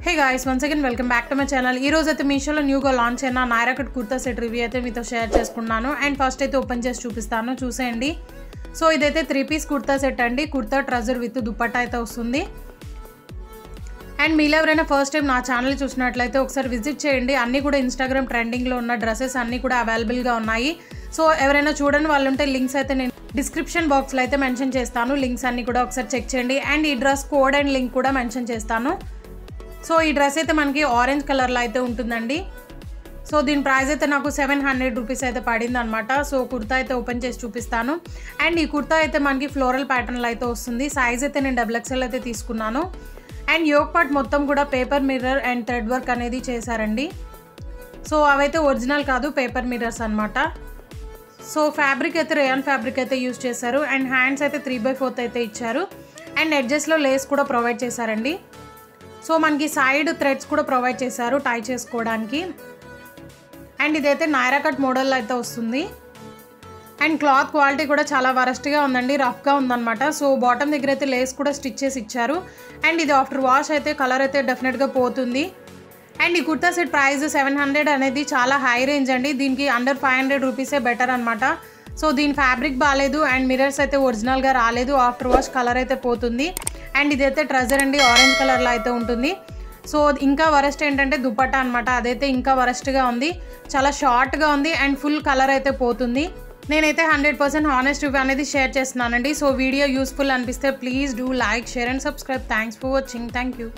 Hey guys, once again welcome back to my channel. ఈ రోజు అయితే మీషోలో న్యూగా లాంచ్ అయిన Naira cut kurta set review అయితే మీతో షేర్ చేసుకున్నాను. అండ్ ఫస్ట్ అయితే ఓపెన్ చేసి చూపిస్తాను, చూసేయండి. సో ఇదైతే 3 పీస్ కుర్తా సెట్ అండి. కుర్తా ట్రౌజర్ విత్ దుపట్టా అయితే వస్తుంది. అండ్ మీలో ఎవరైనా ఫస్ట్ టైం నా ఛానల్ చూసినట్లయితే ఒకసారి విజిట్ చేయండి. అన్నీ కూడా ఇన్స్టాగ్రామ్ ట్రెండింగ్లో ఉన్న డ్రెస్సెస్ అన్నీ కూడా అవైలబుల్గా ఉన్నాయి. సో ఎవరైనా చూడని వాళ్ళు ఉంటే లింక్స్ అయితే నేను డిస్క్రిప్షన్ బాక్స్లో అయితే మెన్షన్ చేస్తాను. లింక్స్ అన్నీ కూడా ఒకసారి చెక్ చేయండి. అండ్ ఈ డ్రెస్ కోడ్ అండ్ లింక్ కూడా మెన్షన్ చేస్తాను. సో ఈ డ్రెస్ అయితే మనకి ఆరెంజ్ కలర్లో అయితే ఉంటుందండి. సో దీని ప్రైస్ అయితే నాకు 700 రూపీస్ అయితే పడింది అనమాట. సో కుర్తా అయితే ఓపెన్ చేసి చూపిస్తాను. అండ్ ఈ కుర్తా అయితే మనకి ఫ్లోరల్ ప్యాటర్న్లో అయితే వస్తుంది. సైజ్ అయితే నేను XXL అయితే తీసుకున్నాను. అండ్ యోక్ పార్ట్ మొత్తం కూడా paper mirror and thread work అనేది చేశారండి. సో అవైతే ఒరిజినల్ కాదు, పేపర్ మిర్రర్స్ అనమాట. సో ఫ్యాబ్రిక్ అయితే రేయాన్ ఫ్యాబ్రిక్ అయితే యూజ్ చేశారు. అండ్ హ్యాండ్స్ అయితే 3/4 అయితే ఇచ్చారు. అండ్ ఎడ్జెస్లో లేస్ కూడా ప్రొవైడ్ చేశారండి. సో మనకి సైడ్ థ్రెడ్స్ కూడా ప్రొవైడ్ చేశారు టై చేసుకోవడానికి. అండ్ ఇదైతే నైరా కట్ మోడల్లో అయితే వస్తుంది. అండ్ క్లాత్ క్వాలిటీ కూడా చాలా వరస్ట్గా ఉందండి, రఫ్గా ఉందన్నమాట. సో బాటమ్ దగ్గర అయితే లేస్ కూడా స్టిచ్ చేసి ఇచ్చారు. అండ్ ఇది ఆఫ్టర్ వాష్ అయితే కలర్ అయితే డెఫినెట్గా పోతుంది. అండ్ ఈ కుర్తా సెట్ ప్రైస్ 700 అనేది చాలా హై రేంజ్ అండి. దీనికి అండర్ 500 రూపీసే బెటర్ అనమాట. సో దీని ఫ్యాబ్రిక్ బాగాలేదు అండ్ మిర్రర్స్ అయితే ఒరిజినల్గా రాలేదు. ఆఫ్టర్ వాష్ కలర్ అయితే పోతుంది. అండ్ ఇదైతే ట్రౌజర్ అండి, ఆరెంజ్ కలర్లో అయితే ఉంటుంది. సో ఇంకా వరస్ట్ ఏంటంటే దుపట్టా అనమాట. అదైతే ఇంకా వరస్ట్గా ఉంది, చాలా షార్ట్గా ఉంది అండ్ ఫుల్ కలర్ అయితే పోతుంది. నేనైతే 100% హానెస్ట్ రివ్యూ అనేది షేర్ చేస్తున్నానండి. సో వీడియో యూస్ఫుల్ అనిపిస్తే please do like, share and subscribe. Thanks for watching. Thank you.